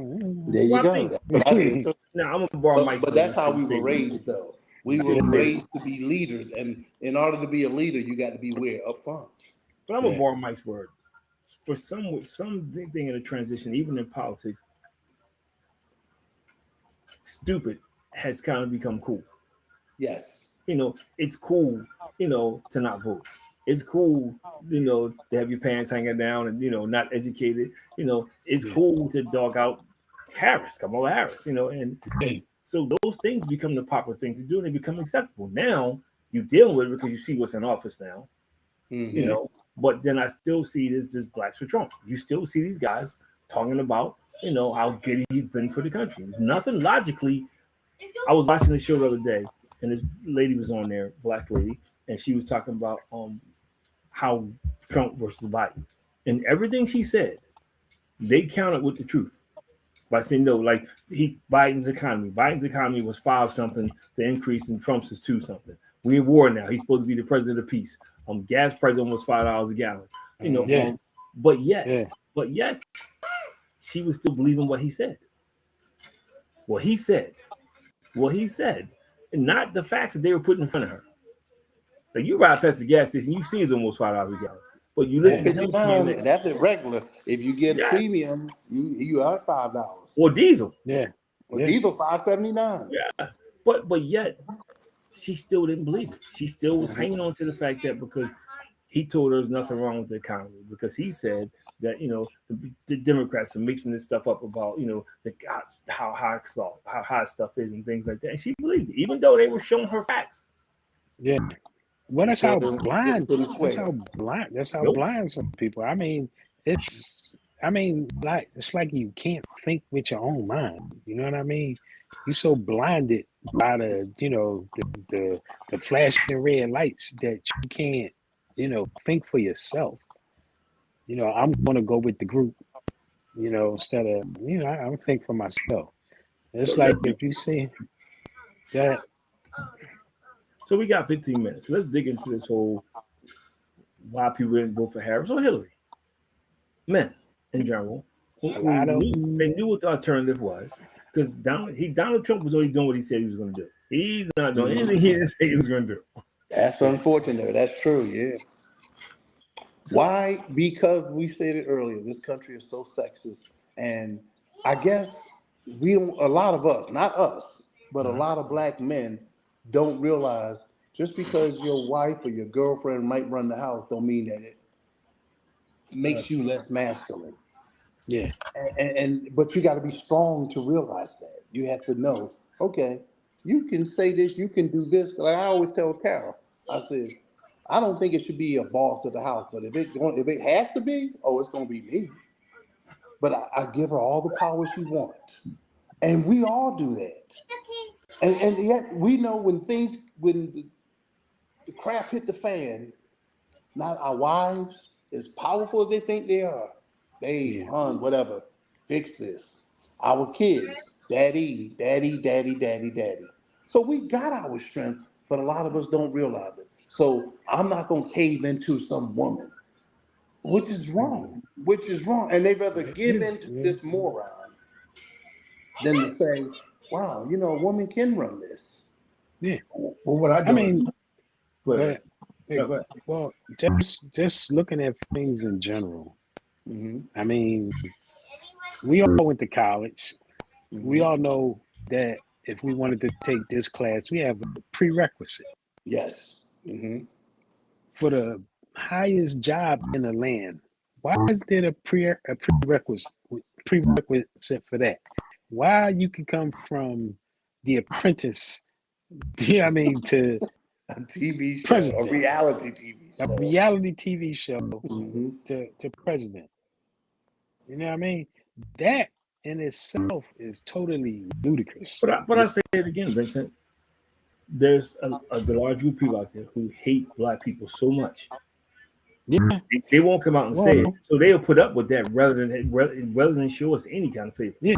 There you Well, I go. think That's what I did too. now I'm gonna borrow Mike's But word. that's how I we shouldn't were say raised, though. We I were shouldn't say raised to be leaders, and in order to be a leader, you got to be where up front. But I'm gonna Yeah. borrow Mike's word. For some thing in a transition, even in politics, stupid has kind of become cool. Yes. It's cool, to not vote. It's cool, to have your pants hanging down and not educated. It's Yeah. cool to dog out Kamala Harris, and so those things become the popular thing to do and they become acceptable. Now you deal with it because you see what's in office now, Mhm. But then I still see this blacks for Trump. You still see these guys talking about, how good he's been for the country. There's nothing logically. I was watching the show the other day, and this lady was on there, black lady, and she was talking about how Trump versus Biden, and everything she said, they countered with the truth by saying no, like Biden's economy was 5 something, the increase in Trump's is 2 something. We're in war now. He's supposed to be the president of peace. Gas price almost $5 a gallon. Yeah. But yet, she was still believing what he said. What he said, and not the facts that they were putting in front of her. Like you ride past the gas station, you see it's almost $5 a gallon. But you listen to him saying that, That's irregular. If you get Yeah. premium, you are $5. or diesel. Yeah. Or Yeah. diesel $5.79. Yeah. But yet she still didn't believe it. She still was hanging on to the fact that because he told her there's nothing wrong with the economy, because he said that the Democrats are mixing this stuff up about how high stuff is and things like that, and she believed it, even though they were showing her facts. Yeah. Well, that's how blind. Couldn't That's swear. how blind. That's how Nope. blind some people. I mean, it's like you can't think with your own mind. You know what I mean? You're so blinded by the flashing red lights that you can't think for yourself. I'm gonna go with the group. Instead of I'm think for myself. It's So like let's if you see that. So we got 15 minutes. Let's dig into this whole why people didn't vote for Harris or Hillary. Men in general, they knew what the alternative was, because Donald Trump was only doing what he said he was going to do. He's not doing anything he didn't say he was going to do. That's unfortunate. That's true. Yeah. Why? Because we said it earlier. This country is so sexist, and I guess we don't. A lot of us, not us, but a lot of black men don't realize just because your wife or your girlfriend might run the house, don't mean that it makes you less masculine. Yeah. But you got to be strong to realize that. You have to know, okay, you can say this, you can do this. Like I always tell Carol, I said, I don't think it should be a boss of the house, but if it has to be, it's gonna be me. But I give her all the power she wants, and we all do that. And yet we know when the crap hit the fan, not our wives, as powerful as they think they are, babe, hon, whatever, fix this. Our kids, daddy, daddy, daddy, daddy, daddy. So we got our strength, but a lot of us don't realize it. So I'm not gonna cave into some woman, which is wrong. And they'd rather give in to this moron than to say, wow, a woman can run this. Yeah. Well, what I mean, well, just looking at things in general. Mm-hmm. I mean, we all went to college. Mm-hmm. We all know that if we wanted to take this class, we have a prerequisite. Yes. Mm-hmm. For the highest job in the land, why is there a prerequisite for that? Why you can come from The Apprentice, to a TV show, president, a reality TV show, mm-hmm. to president. You know what I mean? That in itself is totally ludicrous. But I say it again, Vincent. There's a large group of people out there who hate black people so much. Yeah, they won't come out and say it, so they'll put up with that rather than show us any kind of favor. Yeah.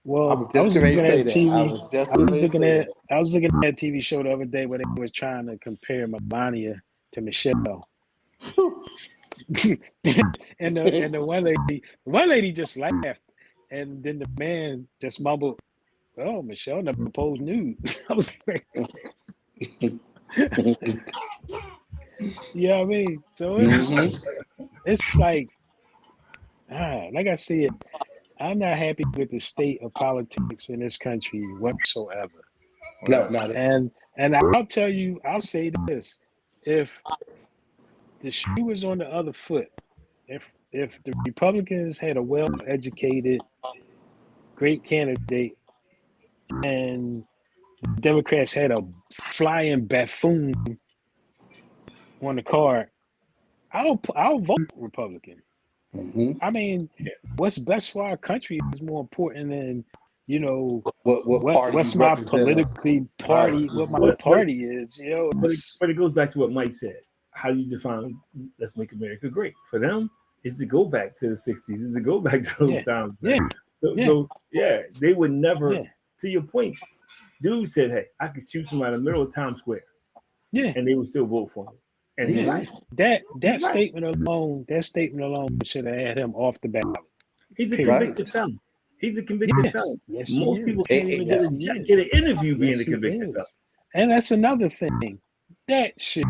Well, I was looking at TV. I was looking at a TV show the other day where they was trying to compare Melania to Michelle. and the one lady just laughed, and then the man just mumbled, "Oh, Michelle never posed nude." I was like, yeah, I mean, so it's like I said, I'm not happy with the state of politics in this country whatsoever. No, not it. And I'll tell you, I'll say this: if the shoe was on the other foot, if the Republicans had a well-educated, great candidate, and the Democrats had a flying buffoon on the card, I'll vote Republican. Mm-hmm. I mean, what's best for our country is more important than what's my politically party, what my party is. But it goes back to what Mike said. How do you define "Let's Make America Great"? For them, is to go back to the '60s, is to go back to those times. So they would never. To your point, dude said, "Hey, I could shoot somebody in the middle of Times Square, and they would still vote for me." And he's right. That statement alone should have had him off the ballot. He's a convicted felon. He's a convicted felon. Yes, most people can't even get an interview being a convicted felon. And that's another thing that should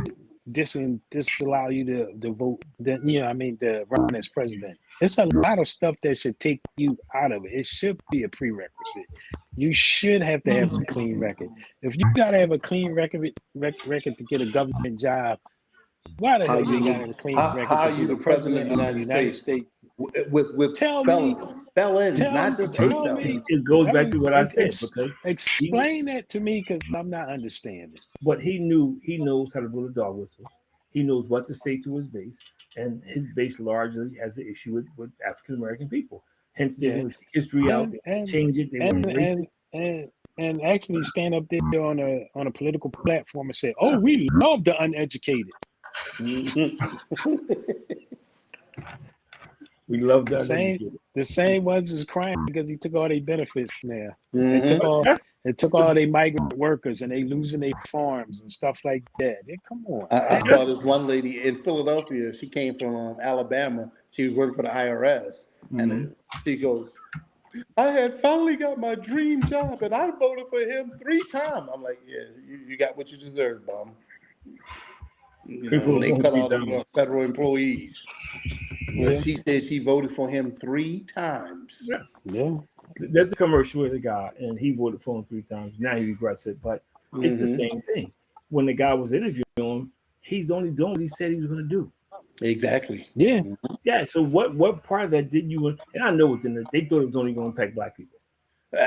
disallow you to vote. To run as president. It's a lot of stuff that should take you out of it. It should be a prerequisite. You should have to have a clean record. If you gotta have a clean record to get a government job, why the hell you gotta have a clean record? How are you the president of the United States? With felons, not just a felon. It goes back to what I said. Because explain that to me, because I'm not understanding. But he knows how to blow the dog whistles. He knows what to say to his base, and his base largely has the issue with African American people. Hence, they want to take history out, change it. They want to erase it. And actually stand up there on a political platform and say, "Oh, we love the uneducated." We love that. The same ones is crying because he took all their benefits now. They took all their migrant workers and they losing their farms and stuff like that. Come on. I saw this one lady in Philadelphia. She came from Alabama. She was working for the IRS. And she goes, "I had finally got my dream job and I voted for him 3 times. I'm like, yeah, you got what you deserve, bum. When they cut all the federal employees. But she said she voted for him 3 times. Yeah. There's a commercial with a guy, and he voted for him 3 times. Now he regrets it, but it's the same thing. When the guy was interviewing him, he's only doing what he said he was going to do. Exactly. Yeah. Yeah. So what part of that did you? And I know they thought it was only going to impact black people.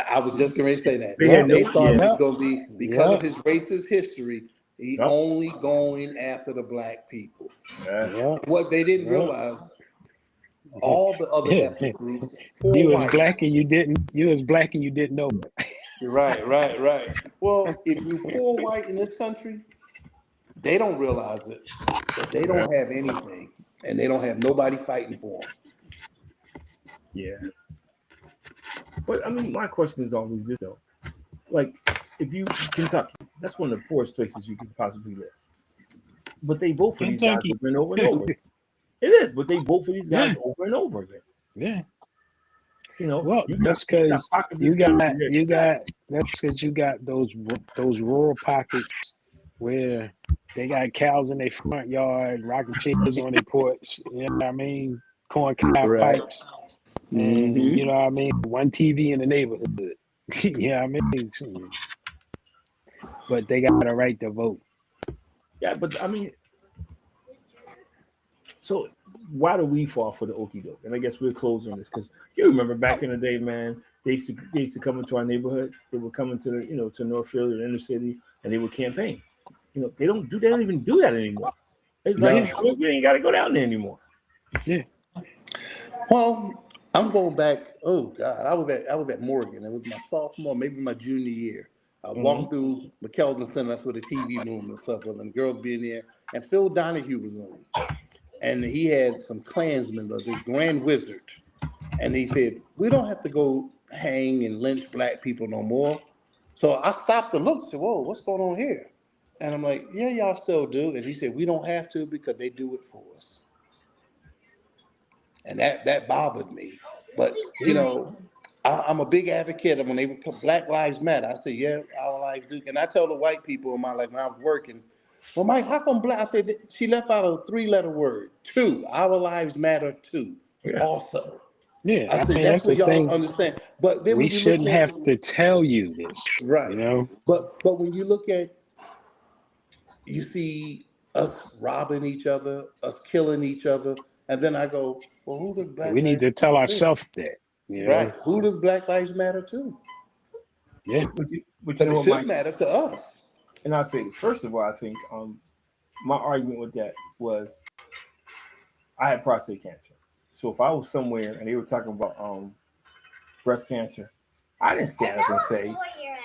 I was just going to say that. They thought it was going to be because of his racist history. He only going after the black people. Yeah. What they didn't realize, all the other ethnic groups, poor You was whites. black and you didn't. You was black and you didn't know it. Right. Well, if you poor white in this country, they don't realize it, but they don't have anything, and they don't have nobody fighting for them. Yeah. But I mean, my question is always this though: like, if you Kentucky, that's one of the poorest places you could possibly live. But they vote for these guys over and over and over. It is, but they vote for these guys over and over again. Yeah. You know, Well, that's because you got those rural pockets where they got cows in their front yard, rocking chairs on their porch. You know what I mean? Corn cob pipes, and you know what I mean. One TV in the neighborhood. Yeah, I mean, but they got a right to vote. Yeah, but I mean, so why do we fall for the okie doke? And I guess we're closing this because you remember back in the day, man, they used to come into our neighborhood. They would come into the to North Philly or the inner city, and they would campaign. They don't even do that anymore. It's like we ain't got to go down there anymore. Yeah. Well, I'm going back. Oh God, I was at Morgan. It was my sophomore, maybe my junior year. I was walking through McKeldin Center. That's where the TV room and stuff was, and the girls being there. And Phil Donahue was on, and he had some Klansmen, the Grand Wizard, and he said, "We don't have to go hang and lynch black people no more." So I stopped to look. Said, "Whoa, what's going on here?" And I'm like, "Yeah, y'all still do." And he said, "We don't have to because they do it for us." And that bothered me. But I'm a big advocate of when they come Black Lives Matter. I say, yeah, our lives do. And I tell the white people in my life when I was working, well, Mike, how come black? I said she left out a 3-letter word. 2. Our lives matter too. Yeah. Also. Yeah, I said that's what y'all don't understand. But then we shouldn't have to tell you this, right? But when you look at, you see us robbing each other, us killing each other, and then I go, well, who does Black? We need to tell ourselves that, right? Who does Black Lives Matter to? Yeah, but you know it should matter to us. And I'll say this first of all. I think my argument with that was I had prostate cancer. So if I was somewhere and they were talking about breast cancer, I didn't stand up and say,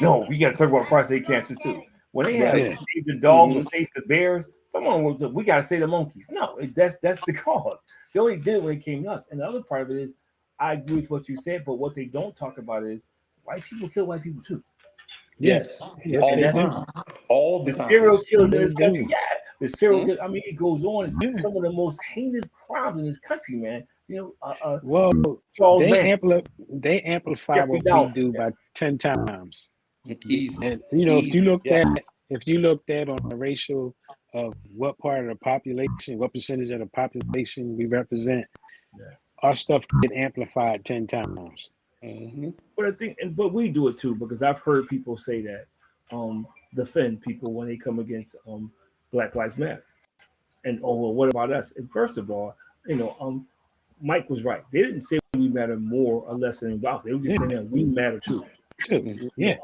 "No, we got to talk about prostate cancer too." When they have save the dogs or save the bears, we got to save the monkeys. No, that's the cause. They only did it when it came to us. And the other part of it is, I agree with what you said, but what they don't talk about is white people kill white people too. Yes, all the time. All the serial killers in this country. Yeah, the serial killers. I mean, it goes on. Some of the most heinous crimes in this country, man. Charles Manson. They amplify Jeffrey what Dahmer. we do by 10 times. Easy. And if you looked at on the ratio of what part of the population, what percentage of the population we represent, our stuff get amplified 10 times. But I think, but we do it too, because I've heard people say that defend people when they come against Black Lives Matter, and well, what about us? And first of all, Mike was right. They didn't say we matter more or less than anybody else. They were just saying that we matter too. Yeah.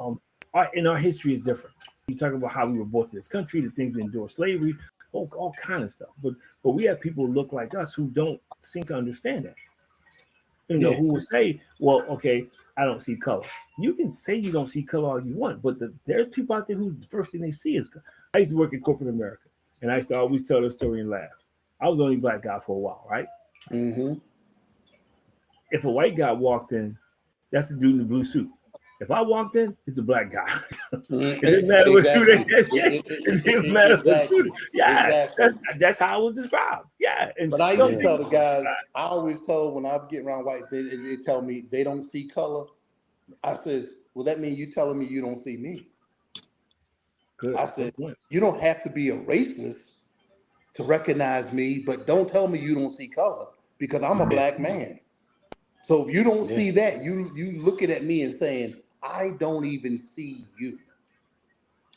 Our history is different. You talk about how we were brought to this country, the things we endured, slavery, all kind of stuff. But we have people who look like us who don't seem to understand that. Who will say, well, okay, I don't see color. You can say you don't see color all you want, but there's people out there who the first thing they see is color. I used to work in corporate America, and I used to always tell the story and laugh. I was the only black guy for a while, right? If a white guy walked in, that's the dude in the blue suit. If I walked in, it's the black guy. It didn't matter what suit they had. It didn't matter what suit. Yeah, that's how it was described. Yeah. But I used to tell the guys, I always told when I'm getting around white, they tell me they don't see color. I says, well, that means you telling me you don't see me. Good. I said, you don't have to be a racist to recognize me, but don't tell me you don't see color because I'm a black man. So if you don't see that, you looking at me and saying, I don't even see you.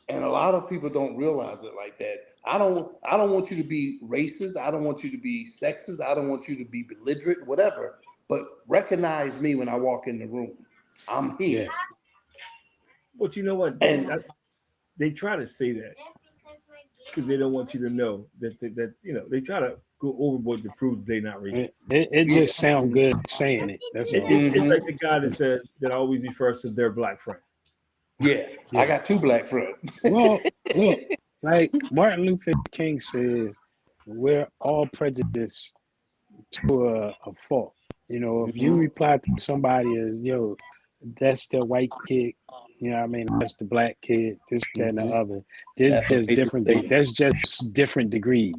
And a lot of people don't realize it like that. I don't want you to be racist. I don't want you to be sexist. I don't want you to be belligerent, whatever. But recognize me when I walk in the room. I'm here. But you know what? And they try to say that. because they don't want you to know that they try to go overboard to prove that they're not racist. It just sounds good saying it. That's all. It's like the guy that says that always refers to their black friend. Yeah, I got 2 black friends. Well, look, like Martin Luther King says, we're all prejudiced to a fault. If you reply to somebody as, yo, that's the white kid, what I mean, that's the black kid, this, that, and the other. That's There's a racist different. statement. That's just different degrees.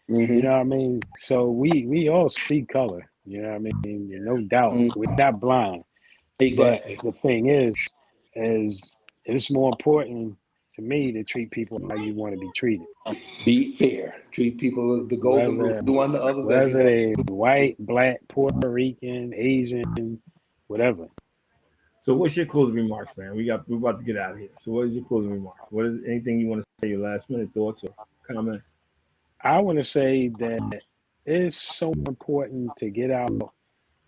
You know what I mean? So we all see color. You know what I mean? No doubt, we're not blind. Exactly. But the thing is it's more important to me to treat people how you want to be treated. Be fair. Treat people to go from do unto others as you Whether have. they white, black, Puerto Rican, Asian, whatever. So what's your closing remarks, man? We're about to get out of here. So what is your closing remarks? What is anything you want to say, your last minute thoughts or comments? I want to say that it's so important to get out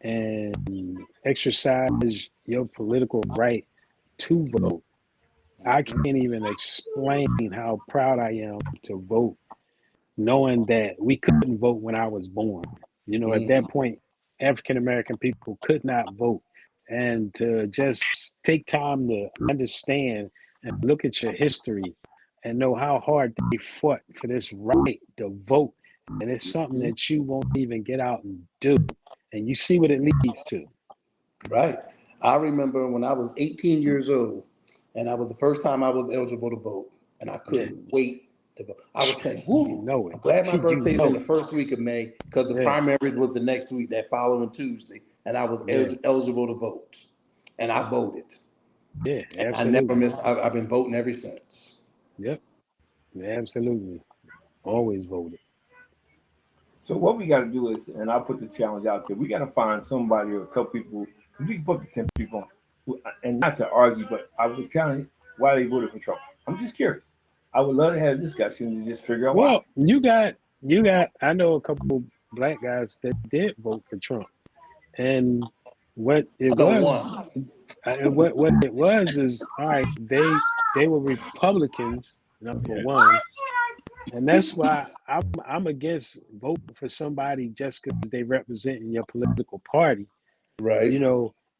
and exercise your political right to vote. I can't even explain how proud I am to vote, knowing that we couldn't vote when I was born. At that point, African American people could not vote. And to just take time to understand and look at your history and know how hard they fought for this right to vote. And it's something that you won't even get out and do. And you see what it leads to. Right. I remember when I was 18 years old, and that was the first time I was eligible to vote, and I couldn't wait to vote. I was saying, "Whoo, I'm glad my birthday's in the first week of May because the primaries was the next week, that following Tuesday, and I was eligible to vote, and I voted. Yeah, and absolutely. I never missed. I've been voting ever since. Yep, absolutely. Always voted. So what we got to do is, and I'll put the challenge out there, we got to find somebody or a couple people. We can put the 10 people on, and not to argue, but I would challenge why they voted for Trump. I'm just curious. I would love to have a discussion to just figure out why. Well, you got. I know a couple black guys that did vote for Trump, and what it was is all right. They were Republicans, number one, and that's why I'm against voting for somebody just because they represent in your political party. Right.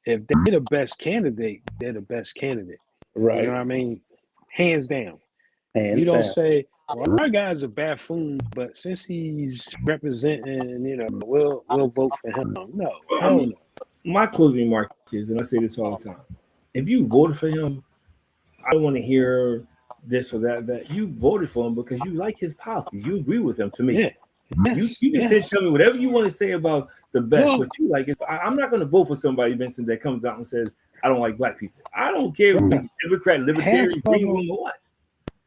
If they're the best candidate, they're the best candidate. Right. You know what I mean? Hands down. Hands you don't down. say, well, our guy's a buffoon, but since he's representing, we'll vote for him. No, hell no. My closing remark is, and I say this all the time, if you voted for him, I don't want to hear this or that. You voted for him because you like his policies. You agree with him. To me, yeah. Yes, you can tell me whatever you want to say about the best, but you like it. I'm not going to vote for somebody, Vincent, that comes out and says, I don't like black people. I don't care if it's Democrat, Libertarian, Green Room, or what.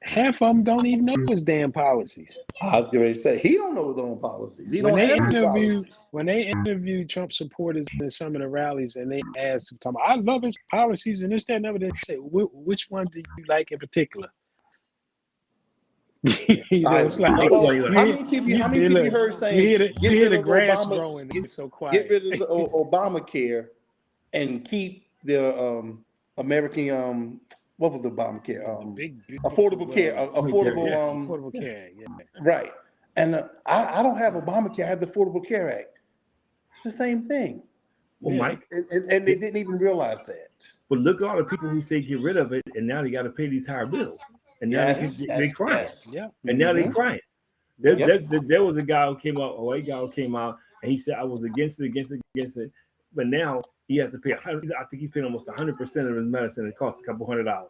Half of them don't even know his damn policies. I was going to say, he don't know his own policies. When they interview Trump supporters in some of the rallies and they ask them, I love his policies and this, that, and other, they say, which one do you like in particular? It's like, how many people you heard saying, you hear the grass growing, it's so quiet. Get rid of the Obamacare and keep the American, what was Obamacare? Affordable care. Affordable care, yeah. Right. And I don't have Obamacare, I have the Affordable Care Act. It's the same thing. Well, Mike. And they didn't even realize that. But look at all the people who say get rid of it, and now they got to pay these higher bills. And now they're crying. Yeah. And now they're crying. There was a guy who came out, a white guy who came out, and he said, I was against it. But now he has to pay, I think he's paying almost 100% of his medicine. It costs a couple $100.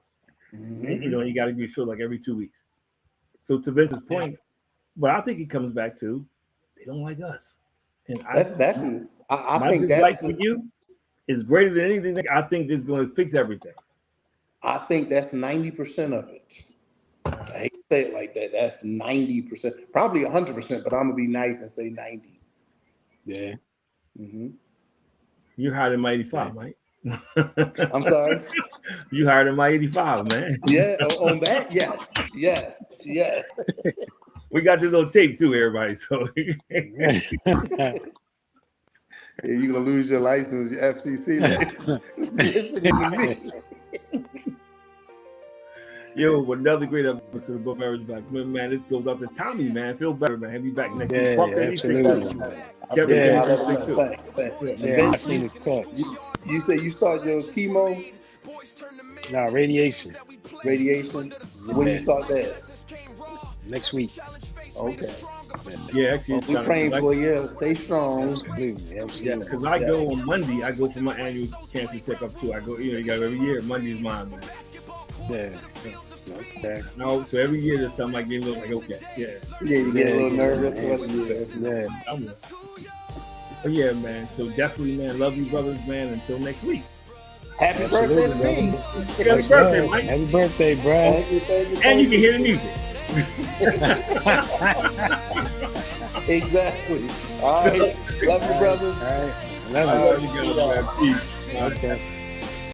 And, you got to be filled like every 2 weeks. So to Vince's point, but I think it comes back to they don't like us. And that's exactly. I think dislike for you is greater than anything. I think this is going to fix everything. I think that's 90% of it. I hate to say it like that. That's 90%, probably 100%, but I'm gonna be nice and say 90. Yeah. You're higher than my 85, Mike. I'm sorry. You higher than my 85, man. Yeah, on that, yes. We got this on tape too, everybody. So yeah, you're gonna lose your license, your FCC license. Listening to me. Yo, another great episode of Both Marriage Back. Man, this goes out to Tommy, man. Feel better, man. Have you back next week. Yeah, Pop to these things. absolutely. Kevin Yeah. said I'll let first him thing know. too. Thanks. Yeah, I Vince, seen his text. you say you start your chemo Nah, radiation. radiation. When you start that? Next week. Okay. Yeah, actually, Well, it's we kinda- praying like- for you. Stay strong. Absolutely. Yeah, Because I go on Monday, I go for my annual cancer checkup too. I go, you got every year. Monday's mine, man. Yeah. Okay. No, so every year this time I get a little like, okay, yeah. Yeah, you get a little nervous. Yeah. But yeah, man. So definitely, man, love you, brothers, man. Until next week. Happy Absolutely, birthday to me. Happy That's birthday, right. Mike. Happy birthday, bro. And you can hear the music. Exactly. All right. Love you, brothers. All right. I Love love you guys, man. Peace. you. Okay.